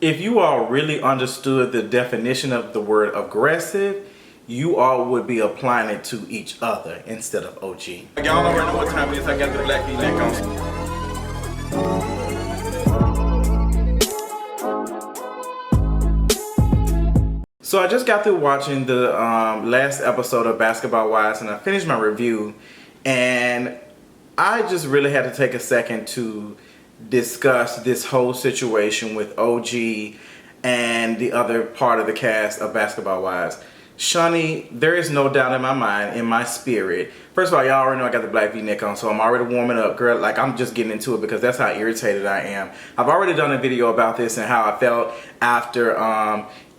If you all really understood the definition of the word aggressive, you all would be applying it to each other instead of OG. Y'all already know what time it is. I got the black V-neck on. So I just got through watching the last episode of Basketball Wives, and I finished my review, and I just really had to take a second to discuss this whole situation with OG and the other part of the cast of Basketball Wives. Shaunie, there is no doubt in my mind, in my spirit. First of all, y'all already know I got the black V-neck on, so I'm already warming up, girl. Like, I'm just getting into it because that's how irritated I am. I've already done a video about this and how I felt after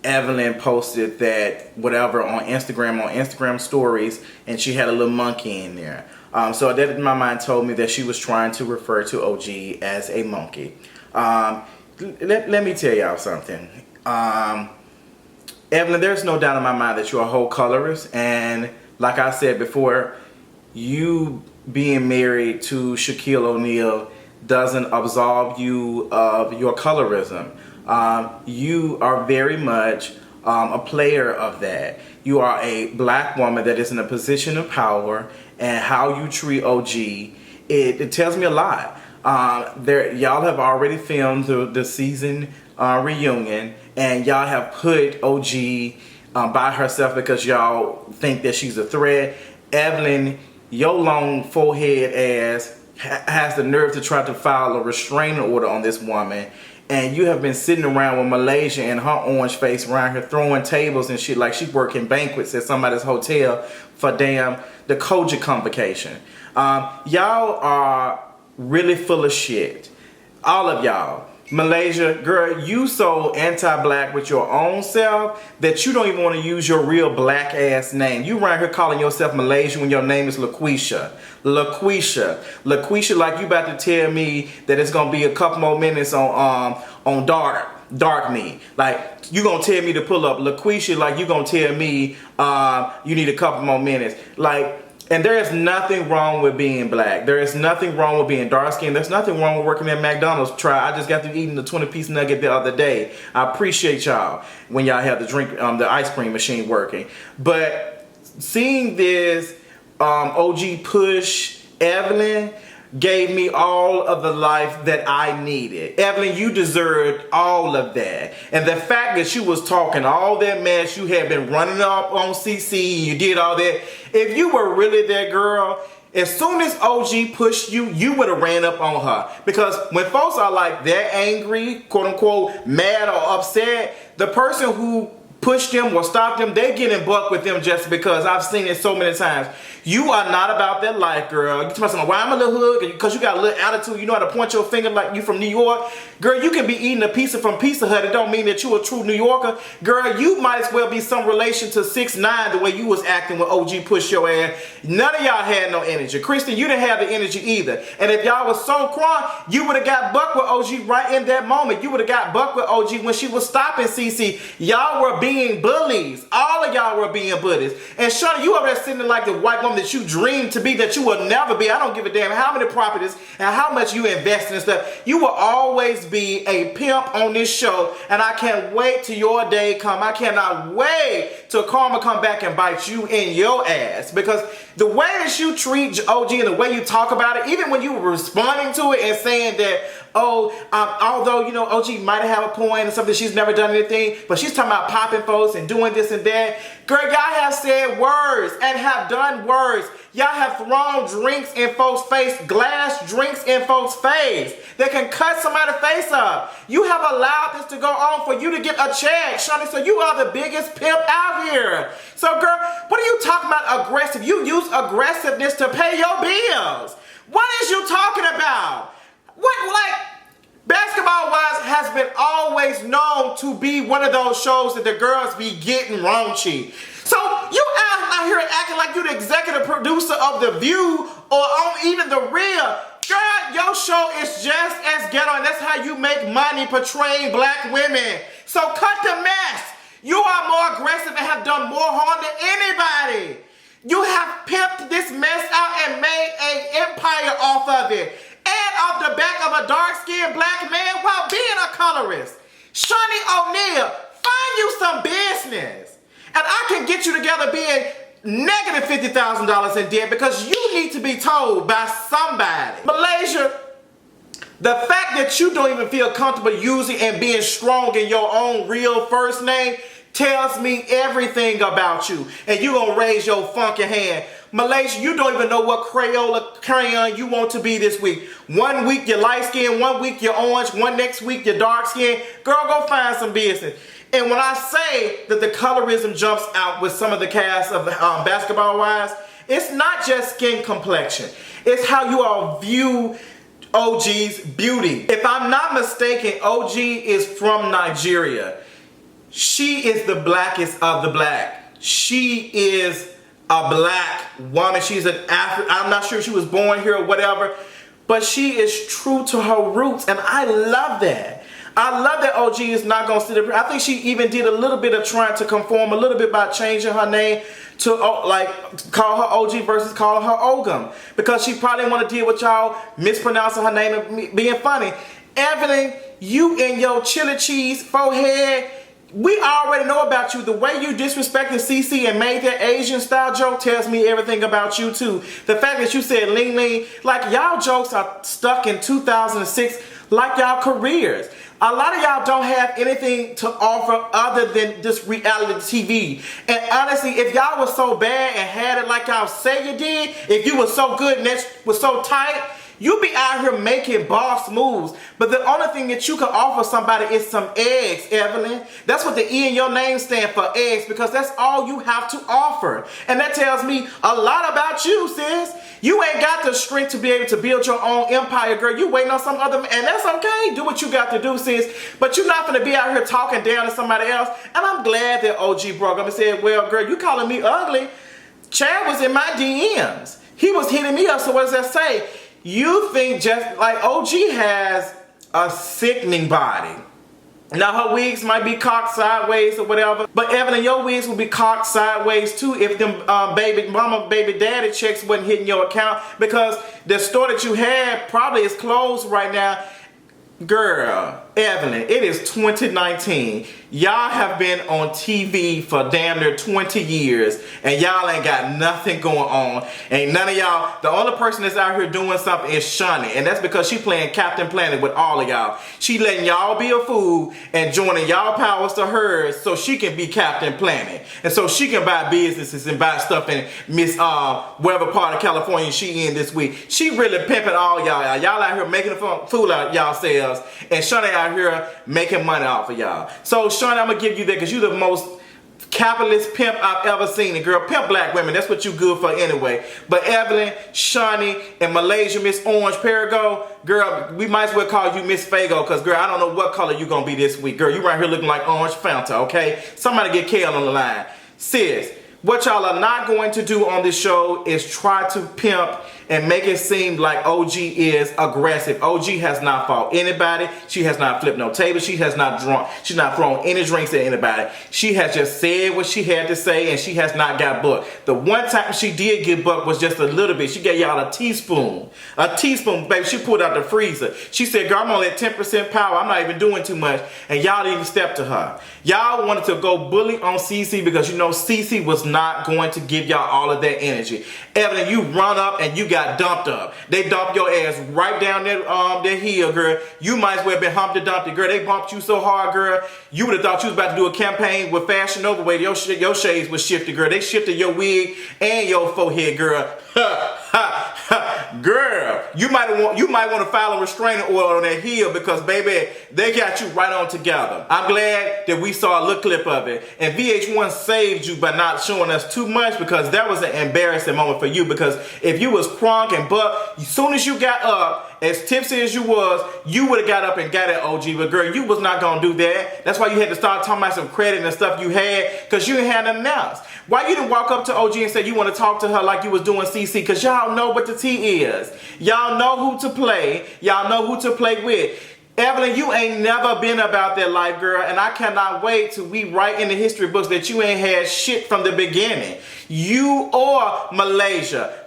Evelyn posted that whatever on Instagram stories, and she had a little monkey in there. So that in my mind told me that she was trying to refer to OG as a monkey. Let me tell y'all something. Evelyn, there's no doubt in my mind that you're a whole colorist, and like I said before, you being married to Shaquille O'Neal doesn't absolve you of your colorism. You are very much a player of that. You are a black woman that is in a position of power, and how you treat OG, it tells me a lot. Y'all have already filmed the season reunion, and y'all have put OG by herself because y'all think that she's a threat. Evelyn, your long forehead ass has the nerve to try to file a restraining order on this woman, and you have been sitting around with Malaysia and her orange face around here throwing tables and shit like she working banquets at somebody's hotel for damn the Koja convocation. Y'all are really full of shit. All of y'all. Malaysia, girl, you so anti-black with your own self that you don't even want to use your real black ass name. You around here calling yourself Malaysia when your name is LaQuisha. LaQuisha, like you about to tell me that it's gonna be a couple more minutes on dark me. Like you gonna tell me to pull up LaQuisha, like you gonna tell me you need a couple more minutes. Like, and there is nothing wrong with being black. There is nothing wrong with being dark skinned. There's nothing wrong with working at McDonald's. I just got through eating the 20-piece nugget the other day. I appreciate y'all when y'all have the ice cream machine working. But seeing this OG push Evelyn gave me all of the life that I needed. Evelyn, you deserved all of that. And the fact that you was talking all that mess, you had been running up on CC, you did all that. If you were really that girl, as soon as OG pushed you, you would have ran up on her. Because when folks are like that angry, quote unquote, mad or upset, the person who pushed them or stopped them, they get in buck with them just because. I've seen it so many times. You are not about that life, girl. You tell me, why I'm a little hood? Because you got a little attitude. You know how to point your finger like you from New York. Girl, you can be eating a pizza from Pizza Hut. It don't mean that you a true New Yorker. Girl, you might as well be some relation to 6ix9ine the way you was acting when OG pushed your ass. None of y'all had no energy. Kristen, you didn't have the energy either. And if y'all was so crunk, you would have got bucked with OG right in that moment. You would have got bucked with OG when she was stopping CC. Y'all were being bullies. All of y'all were being bullies. And Shaunie, you over there sitting there like the white woman that you dreamed to be, that you will never be. I don't give a damn how many properties and how much you invest in stuff. You will always be a pimp on this show, and I can't wait till your day come. I cannot wait till karma come back and bite you in your ass, because the way that you treat OG and the way you talk about it, even when you were responding to it and saying that, although, you know, OG might have a point and something, she's never done anything, but she's talking about popping folks and doing this and that. Girl, y'all have said words and have done words. Y'all have thrown drinks in folks' face, glass drinks in folks' face that can cut somebody's face up. You have allowed this to go on for you to get a check, Shaunie, so you are the biggest pimp out here. So, girl, what are you talking about aggressive? You use aggressiveness to pay your bills. What is you talking about? What, like, Basketball Wives has been always known to be one of those shows that the girls be getting raunchy. So you out here acting like you're the executive producer of The View or on even The Real. Girl, your show is just as ghetto, and that's how you make money portraying black women. So cut the mess. You are more aggressive and have done more harm than anybody. You have pimped this mess out and made an empire off of it. And off the back of a dark-skinned black man while being a colorist. Shaunie O'Neal, find you some business. And I can get you together being negative $50,000 in debt because you need to be told by somebody. Malaysia, the fact that you don't even feel comfortable using and being strong in your own real first name tells me everything about you. And you gonna raise your funky hand. Malaysia, you don't even know what crayon you want to be this week. 1 week you're light skin, 1 week you're orange, next week you're dark skin. Girl, go find some business. And when I say that the colorism jumps out with some of the cast of Basketball Wives, it's not just skin complexion. It's how you all view OG's beauty. If I'm not mistaken, OG is from Nigeria. She is the blackest of the black. She is a black woman. She's an African. I'm not sure she was born here or whatever, but she is true to her roots, and I love that. I love that OG is not going to sit up. I think she even did a little bit of trying to conform a little bit by changing her name to like call her OG versus calling her Ogum, because she probably want to deal with y'all mispronouncing her name and being funny. Evelyn, you and your chili cheese forehead, we already know about you. The way you disrespected CC and made that Asian style joke tells me everything about you too. The fact that you said Ling Ling, like y'all jokes are stuck in 2006 like y'all careers. A lot of y'all don't have anything to offer other than this reality TV. And honestly, if y'all was so bad and had it like y'all say you did, if you was so good and that was so tight, you be out here making boss moves. But the only thing that you can offer somebody is some eggs, Evelyn. That's what the E in your name stand for, eggs, because that's all you have to offer. And that tells me a lot about you, sis. You ain't got the strength to be able to build your own empire, girl. You waiting on some other man, and that's okay. Do what you got to do, sis. But you're not gonna be out here talking down to somebody else. And I'm glad that OG broke up and said, well, girl, you calling me ugly. Chad was in my DMs. He was hitting me up, so what does that say? You think just like OG has a sickening body. Now her wigs might be cocked sideways or whatever, but Evelyn, your wigs will be cocked sideways too if them baby mama, baby daddy checks wasn't hitting your account, because the store that you had probably is closed right now. Girl, Evelyn, it is 2019. Y'all have been on TV for damn near 20 years and y'all ain't got nothing going on. Ain't none of y'all. The only person that's out here doing something is Shaunie, and that's because she playing Captain Planet with all of y'all. She letting y'all be a fool and joining y'all powers to hers so she can be Captain Planet. And so she can buy businesses and buy stuff in Miss wherever part of California she in this week. She really pimping all y'all. Y'all out here making a fool out y'all selves, and Shaunie out here making money off of y'all. So Shaunie, I'm gonna give you that because you're the most capitalist pimp I've ever seen. And girl, pimp black women, that's what you good for anyway. But Evelyn, Shaunie, and Malaysia, Miss Orange Perigo, girl, we might as well call you Miss Fago, because girl, I don't know what color you gonna be this week. Girl, you right here looking like Orange Fanta, okay? Somebody get Kale on the line. Sis, what y'all are not going to do on this show is try to pimp and make it seem like OG is aggressive. OG has not fought anybody. She has not flipped no tables. She has not drunk. She's not thrown any drinks at anybody. She has just said what she had to say, and she has not got booked. The one time she did get booked was just a little bit. She gave y'all a teaspoon. A teaspoon, baby. She pulled out the freezer. She said, girl, I'm only at 10% power. I'm not even doing too much. And y'all didn't even step to her. Y'all wanted to go bully on CC because you know CC was not going to give y'all all of that energy. Evelyn, you run up and you got dumped up. They dumped your ass right down that hill, girl. You might as well have been Humpty Dumpty, girl. They bumped you so hard, girl. You would have thought you was about to do a campaign with Fashion Nova where your shades was shifted, girl. They shifted your wig and your forehead, girl. Girl, you might want to file a restraining order on that hill because, baby, they got you right on together. I'm glad that we saw a little clip of it. And VH1 saved you by not showing us too much, because that was an embarrassing moment for you, because if you was crunk and buck, as soon as you got up, as tipsy as you was, you would have got up and got at OG. But girl, you was not going to do that. That's why you had to start talking about some credit and stuff you had, because you ain't had nothing else. Why you didn't walk up to OG and say you want to talk to her like you was doing CC? Because y'all know what the tea is. Y'all know who to play. Y'all know who to play with. Evelyn, you ain't never been about that life, girl, and I cannot wait till we write in the history books that you ain't had shit from the beginning. You or Malaysia,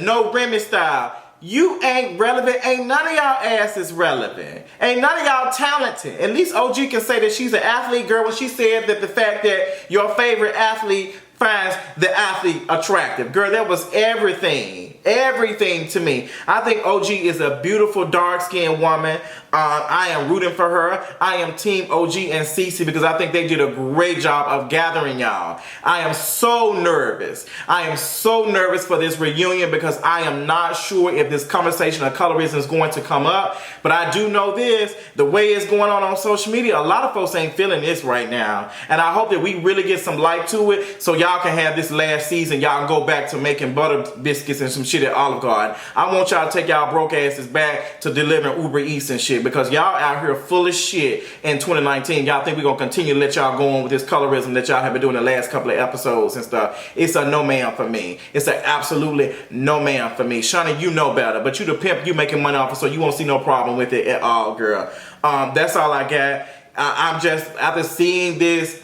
no Remy style. you ain't relevant. Ain't none of y'all asses relevant. Ain't none of y'all talented. At least OG can say that she's an athlete, girl, when she said that the fact that your favorite athlete finds the athlete attractive. Girl, that was everything. Everything to me. I think OG is a beautiful dark-skinned woman. I am rooting for her. I am team OG and Cece because I think they did a great job of gathering y'all. I am so nervous. I am so nervous for this reunion because I am not sure if this conversation of colorism is going to come up. But I do know this, the way it's going on social media, a lot of folks ain't feeling this right now. And I hope that we really get some light to it so y'all can have this last season. Y'all can go back to making butter biscuits and some shit at Olive Garden. I want y'all to take y'all broke asses back to delivering Uber Eats and shit because y'all out here full of shit in 2019. Y'all think we're going to continue to let y'all go on with this colorism that y'all have been doing the last couple of episodes and stuff. It's a no man for me. It's an absolutely no man for me. Shaunie, you know better, but you the pimp, you making money off it, so you won't see no problem with it at all, girl. That's all I got. I'm just, after seeing this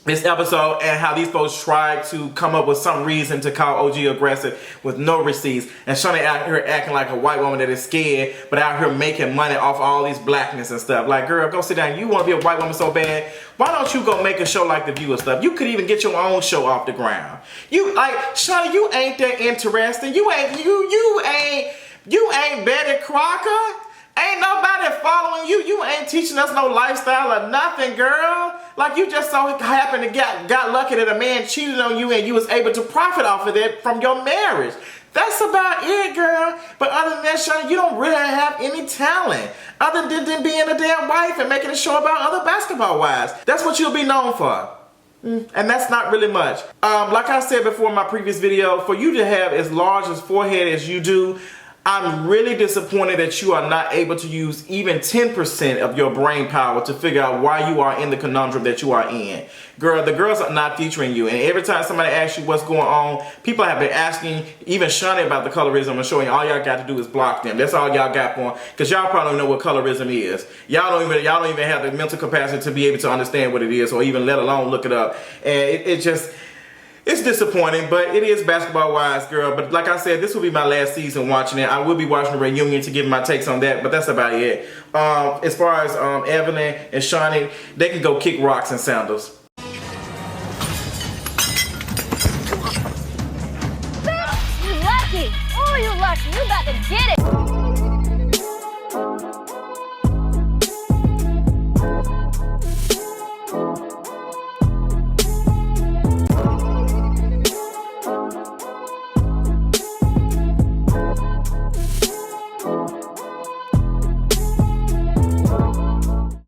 episode and how these folks tried to come up with some reason to call OG aggressive with no receipts, and Shaunie out here acting like a white woman that is scared but out here making money off all these blackness and stuff. Like, girl, go sit down. You want to be a white woman so bad, why don't you go make a show like The View and stuff? You could even get your own show off the ground. You like, Shaunie, you ain't that interesting. You ain't Betty Crocker. Ain't nobody following you. You ain't teaching us no lifestyle or nothing, girl. Like, you just so happened to got lucky that a man cheated on you and you was able to profit off of that from your marriage. That's about it, girl. But other than that, Shaunie, you don't really have any talent. Other than being a damn wife and making a show about other basketball wives. That's what you'll be known for. And that's not really much. Like I said before in my previous video, for you to have as large a forehead as you do, I'm really disappointed that you are not able to use even 10% of your brain power to figure out why you are in the conundrum that you are in. Girl, the girls are not featuring you. And every time somebody asks you what's going on, people have been asking, even Shaunie, about the colorism and showing all y'all got to do is block them. That's all y'all got for them. Because y'all probably don't know what colorism is. Y'all don't even have the mental capacity to be able to understand what it is or even let alone look it up. And it's disappointing, but it is basketball-wise, girl. But like I said, this will be my last season watching it. I will be watching the reunion to give my takes on that, but that's about it. As far as Evelyn and Shaunie, they can go kick rocks and sandals.